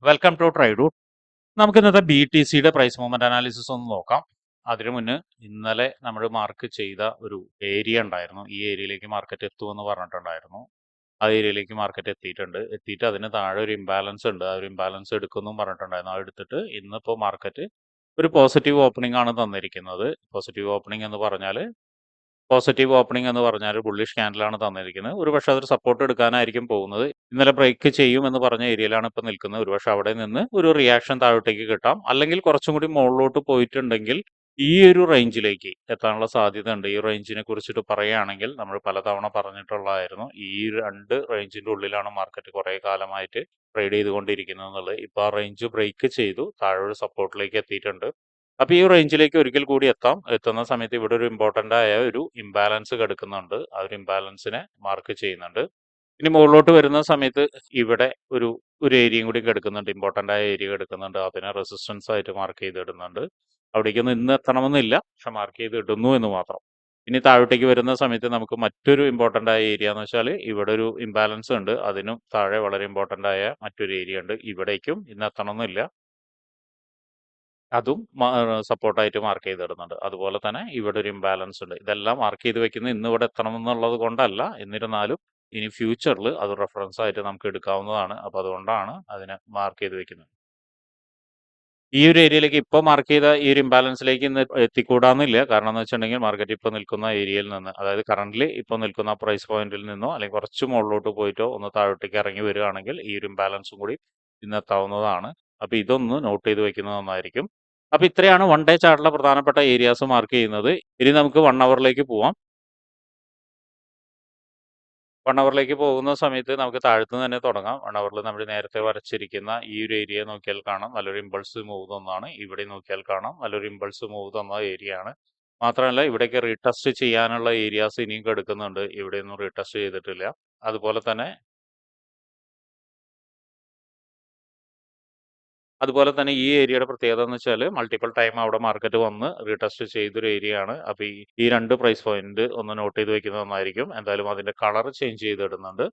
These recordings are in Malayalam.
Welcome to ട്രൈഡൂട്ട്. നമുക്ക് ഇന്നത്തെ ബി ടി സിയുടെ പ്രൈസ് മൂവ്മെന്റ് അനാലിസിസ് ഒന്ന് നോക്കാം. അതിനു മുന്നേ ഇന്നലെ നമ്മൾ മാർക്ക് ചെയ്ത ഒരു ഏരിയ ഉണ്ടായിരുന്നു. ഈ ഏരിയയിലേക്ക് മാർക്കറ്റ് എത്തുമെന്ന് പറഞ്ഞിട്ടുണ്ടായിരുന്നു. ആ ഏരിയയിലേക്ക് മാർക്കറ്റ് എത്തിയിട്ട് അതിന് താഴെ ഒരു ഇംബാലൻസ് ഉണ്ട്. ആ ഒരു ഇംബാലൻസ് എടുക്കുമെന്നും പറഞ്ഞിട്ടുണ്ടായിരുന്നു. അത് എടുത്തിട്ട് ഇന്നിപ്പോൾ മാർക്കറ്റ് ഒരു പോസിറ്റീവ് ഓപ്പണിംഗ് ആണ് തന്നിരിക്കുന്നത്. പോസിറ്റീവ് ഓപ്പണിംഗ് എന്ന് പറഞ്ഞാൽ ബുള്ളിഷ് ക്യാൻഡിലാണ് തന്നിരിക്കുന്നത്. ഒരുപക്ഷെ അതൊരു സപ്പോർട്ട് എടുക്കാനായിരിക്കും പോകുന്നത്. ഇന്നലെ ബ്രേക്ക് ചെയ്യും എന്ന് പറഞ്ഞ ഏരിയയിലാണ് ഇപ്പോൾ നിൽക്കുന്നത്. ഒരുപക്ഷെ അവിടെ നിന്ന് ഒരു റിയാക്ഷൻ താഴോട്ടേക്ക് കിട്ടാം. അല്ലെങ്കിൽ കുറച്ചും കൂടി മുകളിലോട്ട് പോയിട്ടുണ്ടെങ്കിൽ ഈ ഒരു റേഞ്ചിലേക്ക് എത്താനുള്ള സാധ്യത ഉണ്ട്. ഈ റേഞ്ചിനെ കുറിച്ചിട്ട് പറയുകയാണെങ്കിൽ നമ്മൾ പലതവണ പറഞ്ഞിട്ടുള്ളതായിരുന്നു. ഈ രണ്ട് റേഞ്ചിന്റെ ഉള്ളിലാണ് മാർക്കറ്റ് കുറേ കാലമായിട്ട് ട്രേഡ് ചെയ്തുകൊണ്ടിരിക്കുന്നത് എന്നുള്ളത്. ഇപ്പോൾ ആ റേഞ്ച് ബ്രേക്ക് ചെയ്തു, താഴെ ഒരു സപ്പോർട്ടിലേക്ക് എത്തിയിട്ടുണ്ട്. അപ്പോൾ ഈ റേഞ്ചിലേക്ക് ഒരിക്കൽ കൂടി എത്തുന്ന സമയത്ത് ഇവിടെ ഒരു ഇമ്പോർട്ടൻ്റ് ആയ ഒരു ഇംബാലൻസ് കിടക്കുന്നുണ്ട്. ആ ഒരു ഇംബാലൻസിനെ മാർക്ക് ചെയ്യുന്നുണ്ട്. ഇനി മുകളിലോട്ട് വരുന്ന സമയത്ത് ഇവിടെ ഒരു ഏരിയയും കൂടി കിടക്കുന്നുണ്ട്. ഇമ്പോർട്ടൻ്റ് ആയ ഏരിയ കിടക്കുന്നുണ്ട്. അതിനെ റെസിസ്റ്റൻസ് ആയിട്ട് മാർക്ക് ചെയ്തിടുന്നുണ്ട്. അവിടേക്കൊന്നും ഇന്ന് എത്തണമെന്നില്ല, പക്ഷെ മാർക്ക് ചെയ്ത് ഇടുന്നു എന്ന് മാത്രം. ഇനി താഴോട്ടേക്ക് വരുന്ന സമയത്ത് നമുക്ക് മറ്റൊരു ഇമ്പോർട്ടൻ്റ് ആയ ഏരിയ എന്ന് വെച്ചാൽ ഇവിടെ ഒരു ഇംബാലൻസ് ഉണ്ട്. അതിനും താഴെ വളരെ ഇമ്പോർട്ടൻ്റ് ആയ മറ്റൊരു ഏരിയ ഉണ്ട്. ഇവിടേക്കും ഇന്ന് എത്തണമെന്നില്ല, അതും സപ്പോർട്ടായിട്ട് മാർക്ക് ചെയ്തിടുന്നുണ്ട്. അതുപോലെ തന്നെ ഇവിടെ ഒരു ഇംബാലൻസ് ഉണ്ട്. ഇതെല്ലാം മാർക്ക് ചെയ്ത് വെക്കുന്നത് ഇന്ന് ഇവിടെ എത്തണമെന്നുള്ളത് കൊണ്ടല്ല. എന്നിരുന്നാലും ഇനി ഫ്യൂച്ചറിൽ അത് റെഫറൻസ് ആയിട്ട് നമുക്ക് എടുക്കാവുന്നതാണ്. അപ്പോൾ അതുകൊണ്ടാണ് അതിനെ മാർക്ക് ചെയ്ത് വെക്കുന്നത്. ഈ ഒരു ഏരിയയിലേക്ക് ഇപ്പോൾ മാർക്ക് ചെയ്ത ഈ ഒരു ഇംബാലൻസിലേക്ക് ഇന്ന് എത്തിക്കൂടാന്നില്ല. കാരണം എന്ന് വെച്ചിട്ടുണ്ടെങ്കിൽ മാർക്കറ്റ് ഇപ്പോൾ നിൽക്കുന്ന ഏരിയയിൽ നിന്ന്, അതായത് കറന്റ് ഇപ്പോൾ നിൽക്കുന്ന പ്രൈസ് പോയിന്റിൽ നിന്നോ അല്ലെങ്കിൽ കുറച്ച് മുകളിലോട്ട് പോയിട്ടോ ഒന്ന് താഴോട്ടേക്ക് ഇറങ്ങി വരികയാണെങ്കിൽ ഈ ഒരു ഇംബാലൻസും കൂടി ഇന്ന് എത്താവുന്നതാണ്. അപ്പോൾ ഇതൊന്ന് നോട്ട് ചെയ്ത് വെക്കുന്നത് നന്നായിരിക്കും. അപ്പോൾ ഇത്രയാണ് വൺ ഡേ ചാർട്ടിലെ പ്രധാനപ്പെട്ട ഏരിയാസ് മാർക്ക് ചെയ്യുന്നത്. ഇനി നമുക്ക് 1 അവറിലേക്ക് പോവാം. 1 അവറിലേക്ക് പോകുന്ന സമയത്ത് നമുക്ക് താഴത്തു നിന്ന് തന്നെ തുടങ്ങാം. 1 അവറിൽ നമ്മൾ നേരത്തെ വരച്ചിരിക്കുന്ന ഈ ഒരു ഏരിയ നോക്കിയാൽ കാണാം നല്ലൊരു ഇമ്പൾസ് മൂവ് തന്നതാണ്. ഇവിടെ നോക്കിയാൽ കാണാം നല്ലൊരു ഇമ്പൾസ് മൂവ് തന്ന ഏരിയ ആണ്. മാത്രമല്ല ഇവിടേക്ക് റീടെസ്റ്റ് ചെയ്യാനുള്ള ഏരിയാസ് ഇനിയും കിടക്കുന്നുണ്ട്. ഇവിടെയൊന്നും റീടെസ്റ്റ് ചെയ്തിട്ടില്ല. അതുപോലെ തന്നെ ഈ ഏരിയയുടെ പ്രത്യേകത എന്ന് വെച്ചാൽ മൾട്ടിപ്പിൾ ടൈം അവിടെ മാർക്കറ്റ് വന്ന് റീടെസ്റ്റ് ചെയ്തൊരു ഏരിയ ആണ്. അപ്പോൾ ഈ രണ്ട് പ്രൈസ് പോയിന്റ് ഒന്ന് നോട്ട് ചെയ്ത് വെക്കുന്നത് നന്നായിരിക്കും. എന്തായാലും അതിന്റെ കളർ ചേഞ്ച് ചെയ്തിടുന്നുണ്ട്.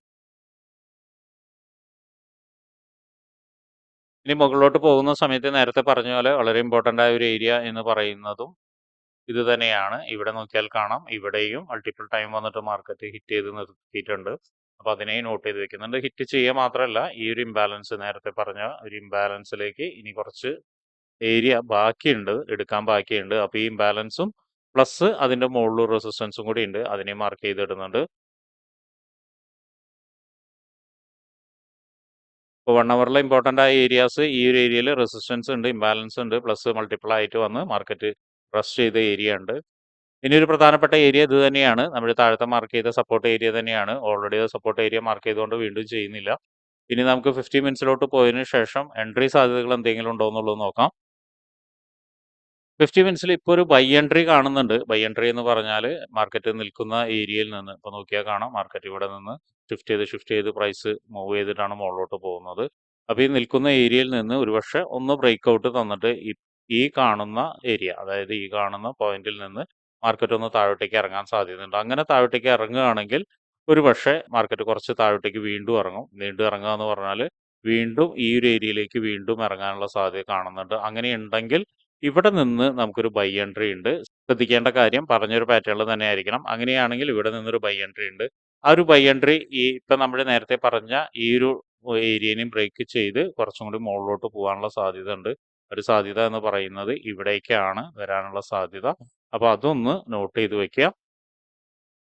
ഇനി മുകളിലോട്ട് പോകുന്ന സമയത്ത് നേരത്തെ പറഞ്ഞ പോലെ വളരെ ഇമ്പോർട്ടൻ്റ് ആയ ഒരു ഏരിയ എന്ന് പറയുന്നതും ഇത് തന്നെയാണ്. ഇവിടെ നോക്കിയാൽ കാണാം ഇവിടെയും മൾട്ടിപ്പിൾ ടൈം വന്നിട്ട് മാർക്കറ്റ് ഹിറ്റ് ചെയ്ത് നിർത്തിയിട്ടുണ്ട്. അപ്പോൾ അതിനെയും നോട്ട് ചെയ്ത് വെക്കുന്നുണ്ട്. ഹിറ്റ് ചെയ്യുക മാത്രമല്ല ഈ ഒരു ഇംബാലൻസ്, നേരത്തെ പറഞ്ഞ ഒരു ഇംബാലൻസിലേക്ക് ഇനി കുറച്ച് ഏരിയ ബാക്കിയുണ്ട്, എടുക്കാൻ ബാക്കിയുണ്ട്. അപ്പോൾ ഈ ഇംബാലൻസും പ്ലസ് അതിന്റെ മുകളിൽ റെസിസ്റ്റൻസും കൂടി ഉണ്ട്, അതിനെ മാർക്ക് ചെയ്തിടുന്നുണ്ട്. ഇപ്പോൾ 1 അവറിലെ ഇമ്പോർട്ടൻ്റ് ആയ ഏരിയാസ്, ഈ ഒരു ഏരിയയിൽ റെസിസ്റ്റൻസ് ഉണ്ട്, ഇംബാലൻസ് ഉണ്ട്, പ്ലസ് മൾട്ടിപ്പിൾ ആയിട്ട് വന്ന് മാർക്കറ്റ് റസ്റ്റ് ചെയ്ത ഏരിയ ഉണ്ട്. ഇനി ഒരു പ്രധാനപ്പെട്ട ഏരിയ ഇത് തന്നെയാണ്. നമ്മൾ താഴത്തെ മാർക്ക് ചെയ്ത സപ്പോർട്ട് ഏരിയ തന്നെയാണ്. ഓൾറെഡി സപ്പോർട്ട് ഏരിയ മാർക്ക് ചെയ്തുകൊണ്ട് വീണ്ടും ചെയ്യുന്നില്ല. ഇനി നമുക്ക് 50 മിനിറ്റ്സിലോട്ട് പോയതിനു ശേഷം എൻട്രി സാധ്യതകൾ എന്തെങ്കിലും ഉണ്ടോ എന്നുള്ളത് നോക്കാം. 50 മിനിറ്റ്സിൽ ഇപ്പോൾ ഒരു ബൈ എൻട്രി കാണുന്നുണ്ട്. ബൈ എൻട്രി എന്ന് പറഞ്ഞാൽ മാർക്കറ്റ് നിൽക്കുന്ന ഏരിയയിൽ നിന്ന് ഇപ്പോൾ നോക്കിയാൽ കാണാം മാർക്കറ്റ് ഇവിടെ നിന്ന് ഷിഫ്റ്റ് ചെയ്ത് പ്രൈസ് മൂവ് ചെയ്തിട്ടാണ് മുകളിലോട്ട് പോകുന്നത്. അപ്പോൾ ഈ നിൽക്കുന്ന ഏരിയയിൽ നിന്ന് ഒരുപക്ഷെ ഒന്ന് ബ്രേക്ക് ഔട്ട് തന്നിട്ട് ഈ കാണുന്ന ഏരിയ, അതായത് ഈ കാണുന്ന പോയിന്റിൽ നിന്ന് മാർക്കറ്റ് ഒന്ന് താഴോട്ടേക്ക് ഇറങ്ങാൻ സാധ്യതയുണ്ട്. അങ്ങനെ താഴോട്ടേക്ക് ഇറങ്ങുകയാണെങ്കിൽ ഒരുപക്ഷെ മാർക്കറ്റ് കുറച്ച് താഴോട്ടേക്ക് വീണ്ടും ഇറങ്ങും. വീണ്ടും ഇറങ്ങുക എന്ന് പറഞ്ഞാൽ വീണ്ടും ഈ ഒരു ഏരിയയിലേക്ക് വീണ്ടും ഇറങ്ങാനുള്ള സാധ്യത കാണുന്നുണ്ട്. അങ്ങനെയുണ്ടെങ്കിൽ ഇവിടെ നിന്ന് നമുക്കൊരു ബൈ എൻട്രി ഉണ്ട്. ശ്രദ്ധിക്കേണ്ട കാര്യം പറഞ്ഞൊരു പാറ്റേണിൽ തന്നെ ആയിരിക്കണം. അങ്ങനെയാണെങ്കിൽ ഇവിടെ നിന്നൊരു ബൈ എൻട്രി ഉണ്ട്. ആ ഒരു ബൈ എൻട്രി ഇപ്പം നമ്മൾ നേരത്തെ പറഞ്ഞ ഈ ഒരു ഏരിയനെയും ബ്രേക്ക് ചെയ്ത് കുറച്ചും കൂടി മുകളിലോട്ട് പോകാനുള്ള സാധ്യത ഉണ്ട്. ഒരു സാധ്യത എന്ന് പറയുന്നത് ഇവിടേക്കാണ് വരാനുള്ള സാധ്യത. അപ്പോൾ അതൊന്ന് നോട്ട് ചെയ്ത് വെക്കുക.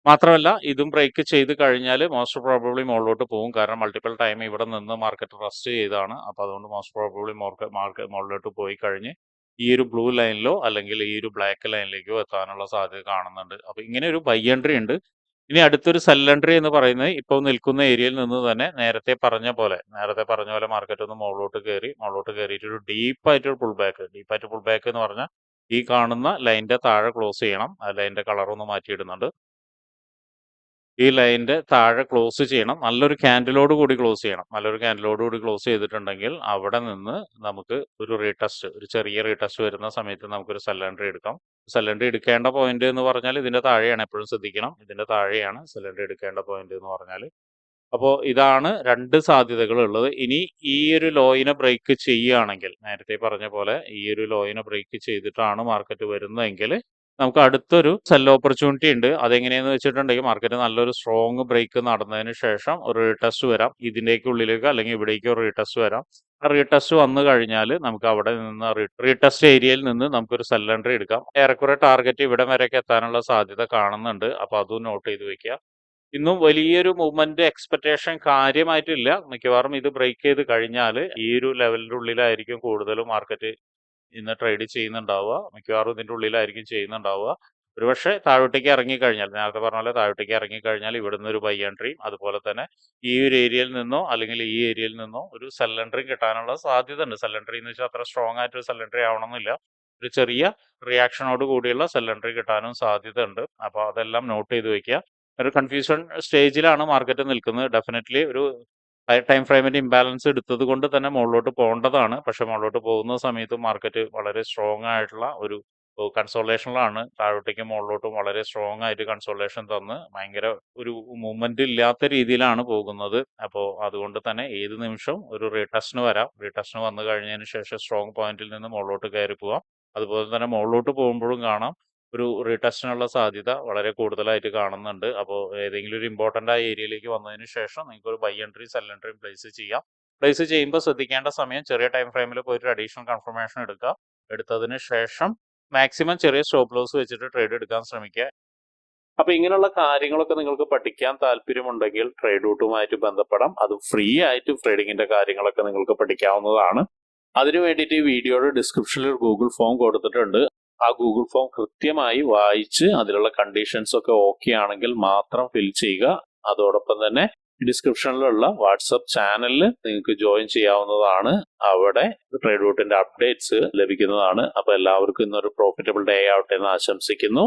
മാത്രമല്ല ഇതും ബ്രേക്ക് ചെയ്ത് കഴിഞ്ഞാൽ മോസ്റ്റ് പ്രോബബ്ലി മുകളിലോട്ട് പോകും. കാരണം മൾട്ടിപ്പിൾ ടൈം ഇവിടെ നിന്ന് മാർക്കറ്റ് റസ്റ്റ് ചെയ്താണ്. അപ്പോൾ അതുകൊണ്ട് മോസ്റ്റ് പ്രോബബ്ലി മാർക്കറ്റ് മുകളിലോട്ട് പോയി കഴിഞ്ഞ് ഈ ഒരു ബ്ലൂ ലൈനിലോ അല്ലെങ്കിൽ ഈ ഒരു ബ്ലാക്ക് ലൈനിലേക്കോ എത്താനുള്ള സാധ്യത കാണുന്നുണ്ട്. അപ്പോൾ ഇങ്ങനെ ഒരു ബൈ എൻട്രി ഉണ്ട്. ഇനി അടുത്തൊരു സെൽ എൻട്രി എന്ന് പറയുന്നത് ഇപ്പോൾ നിൽക്കുന്ന ഏരിയയിൽ നിന്ന് തന്നെ നേരത്തെ പറഞ്ഞ പോലെ മാർക്കറ്റ് ഒന്ന് മുകളിലോട്ട് കയറിയിട്ട് ഒരു ഡീപ്പായിട്ട് പുൾ ബാക്ക് എന്ന് പറഞ്ഞാൽ ഈ കാണുന്ന ലൈനിന്റെ താഴെ ക്ലോസ് ചെയ്യണം. ആ ലൈനിന്റെ കളർ ഒന്ന് മാറ്റിയിടുന്നുണ്ട്. ഈ ലൈനിന്റെ താഴെ ക്ലോസ് ചെയ്യണം. നല്ലൊരു ക്യാൻഡിലോട് കൂടി ക്ലോസ് ചെയ്തിട്ടുണ്ടെങ്കിൽ അവിടെ നിന്ന് നമുക്ക് ഒരു ചെറിയ റീടെസ്റ്റ് വരുന്ന സമയത്ത് നമുക്കൊരു സെൽ എൻട്രി എടുക്കാം. സെൽ എൻട്രി എടുക്കേണ്ട പോയിന്റ് എന്ന് പറഞ്ഞാൽ ഇതിന്റെ താഴെയാണ്, എപ്പോഴും ശ്രദ്ധിക്കണം. ഇതിന്റെ താഴെയാണ് സെൽ എൻട്രി എടുക്കേണ്ട പോയിന്റ് എന്ന് പറഞ്ഞാൽ. അപ്പോൾ ഇതാണ് 2 സാധ്യതകളുള്ളത്. ഇനി ഈ ഒരു ലോയിനെ ബ്രേക്ക് ചെയ്യുകയാണെങ്കിൽ, നേരത്തെ പറഞ്ഞ പോലെ ഈ ഒരു ലോയിനെ ബ്രേക്ക് ചെയ്തിട്ടാണ് മാർക്കറ്റ് വരുന്നതെങ്കിൽ നമുക്ക് അടുത്തൊരു സെൽ ഓപ്പർച്യൂണിറ്റി ഉണ്ട്. അതെങ്ങനെയെന്ന് വെച്ചിട്ടുണ്ടെങ്കിൽ മാർക്കറ്റ് നല്ലൊരു സ്ട്രോങ് ബ്രേക്ക് നടന്നതിന് ശേഷം ഒരു റീടെസ്റ്റ് വരാം. ഇതിൻ്റെയൊക്കെ ഉള്ളിലേക്ക് അല്ലെങ്കിൽ ഇവിടേക്ക് ഒരു റീടെസ്റ്റ് വരാം. ആ റീടെസ്റ്റ് വന്നു കഴിഞ്ഞാൽ നമുക്ക് അവിടെ നിന്ന് റീടെസ്റ്റ് ഏരിയയിൽ നിന്ന് നമുക്കൊരു സെൽ എൻട്രി എടുക്കാം. ഏറെക്കുറെ ടാർഗറ്റ് ഇവിടെ വരെയൊക്കെ എത്താനുള്ള സാധ്യത കാണുന്നുണ്ട്. അപ്പോൾ അതും നോട്ട് ചെയ്ത് വെക്കുക. ഇന്നും വലിയൊരു മൂവ്മെന്റ് എക്സ്പെക്ടേഷൻ കാര്യമായിട്ടില്ല. മിക്കവാറും ഇത് ബ്രേക്ക് ചെയ്ത് കഴിഞ്ഞാൽ ഈ ഒരു ലെവലിന്റെ ഉള്ളിലായിരിക്കും കൂടുതലും മാർക്കറ്റ് ഇന്ന് ട്രേഡ് ചെയ്യുന്നുണ്ടാവുക. മിക്കവാറും ഇതിന്റെ ഉള്ളിലായിരിക്കും ചെയ്യുന്നുണ്ടാവുക. ഒരുപക്ഷെ താഴോട്ടേക്ക് ഇറങ്ങിക്കഴിഞ്ഞാൽ, നേരത്തെ പറഞ്ഞ പോലെ താഴോട്ടേക്ക് ഇറങ്ങിക്കഴിഞ്ഞാൽ ഇവിടുന്ന് ഒരു ബൈ എൻട്രിയും അതുപോലെ തന്നെ ഈ ഒരു ഏരിയയിൽ നിന്നോ അല്ലെങ്കിൽ ഈ ഏരിയയിൽ നിന്നോ ഒരു സെൽ എൻട്രിയും കിട്ടാനുള്ള സാധ്യത ഉണ്ട്. സെൽ എൻട്രി എന്ന് വെച്ചാൽ അത്ര സ്ട്രോങ് ആയിട്ടൊരു സെൽ എൻട്രി ആവണമെന്നില്ല. ഒരു ചെറിയ റിയാക്ഷനോട് കൂടിയുള്ള സെൽ എൻട്രി കിട്ടാനും സാധ്യത ഉണ്ട്. അപ്പോൾ അതെല്ലാം നോട്ട് ചെയ്ത് വെക്കുക. ഒരു കൺഫ്യൂഷൻ സ്റ്റേജിലാണ് മാർക്കറ്റ് നിൽക്കുന്നത്. ഡെഫിനറ്റ്ലി ഒരു ടൈം ഫ്രെയിമിന്റെ ഇംബാലൻസ് എടുത്തത് കൊണ്ട് തന്നെ മുകളിലോട്ട് പോകേണ്ടതാണ്. പക്ഷെ മുകളിലോട്ട് പോകുന്ന സമയത്ത് മാർക്കറ്റ് വളരെ സ്ട്രോങ് ആയിട്ടുള്ള ഒരു കൺസോളേഷനിലാണ്. താഴോട്ടേക്കും മുകളിലോട്ടും വളരെ സ്ട്രോങ് ആയിട്ട് കൺസോളേഷൻ തന്ന് ഭയങ്കര ഒരു മൂവ്മെന്റ് ഇല്ലാത്ത രീതിയിലാണ് പോകുന്നത്. അപ്പോൾ അതുകൊണ്ട് തന്നെ ഏത് നിമിഷവും ഒരു റീടെസ്റ്റിന് വരാം. റീടെസ്റ്റിന് വന്നു കഴിഞ്ഞതിന് ശേഷം സ്ട്രോങ് പോയിന്റിൽ നിന്ന് മുകളിലോട്ട് കയറി പോവാം. അതുപോലെ തന്നെ മുകളിലോട്ട് പോകുമ്പോഴും കാണാം ഒരു റീടെസ്റ്റിനുള്ള സാധ്യത വളരെ കൂടുതലായിട്ട് കാണുന്നുണ്ട്. അപ്പോൾ ഏതെങ്കിലും ഒരു ഇമ്പോർട്ടൻ്റ് ആയ ഏരിയയിലേക്ക് വന്നതിന് ശേഷം നിങ്ങൾക്ക് ഒരു ബൈ എൻട്രി സെൽ എൻട്രിയും പ്ലേസ് ചെയ്യാം. പ്ലേസ് ചെയ്യുമ്പോൾ ശ്രദ്ധിക്കേണ്ട സമയം ചെറിയ ടൈം ഫ്രെയിമിൽ പോയിട്ട് അഡീഷണൽ കൺഫർമേഷൻ എടുക്കുക. എടുത്തതിന് ശേഷം മാക്സിമം ചെറിയ സ്റ്റോപ്പ് ലോസ് വെച്ചിട്ട് ട്രേഡ് എടുക്കാൻ ശ്രമിക്കുക. അപ്പൊ ഇങ്ങനെയുള്ള കാര്യങ്ങളൊക്കെ നിങ്ങൾക്ക് പഠിക്കാൻ താല്പര്യമുണ്ടെങ്കിൽ ട്രേഡ് റൂട്ടുമായിട്ട് ബന്ധപ്പെടാം. അത് ഫ്രീ ആയിട്ട് ട്രേഡിങ്ങിന്റെ കാര്യങ്ങളൊക്കെ നിങ്ങൾക്ക് പഠിക്കാവുന്നതാണ്. അതിനു വേണ്ടിയിട്ട് ഈ വീഡിയോയുടെ ഡിസ്ക്രിപ്ഷനിൽ ഒരു ഗൂഗിൾ ഫോം കൊടുത്തിട്ടുണ്ട്. ആ ഗൂഗിൾ ഫോം കൃത്യമായി വായിച്ച് അതിലുള്ള കണ്ടീഷൻസ് ഒക്കെ ഓക്കെ ആണെങ്കിൽ മാത്രം ഫിൽ ചെയ്യുക. അതോടൊപ്പം തന്നെ ഡിസ്ക്രിപ്ഷനിലുള്ള വാട്സപ്പ് ചാനലിൽ നിങ്ങൾക്ക് ജോയിൻ ചെയ്യാവുന്നതാണ്. അവിടെ ട്രേഡ് റൂട്ടിന്റെ അപ്ഡേറ്റ്സ് ലഭിക്കുന്നതാണ്. അപ്പൊ എല്ലാവർക്കും ഇന്നൊരു പ്രോഫിറ്റബിൾ ഡേ ആവട്ടെ എന്ന് ആശംസിക്കുന്നു.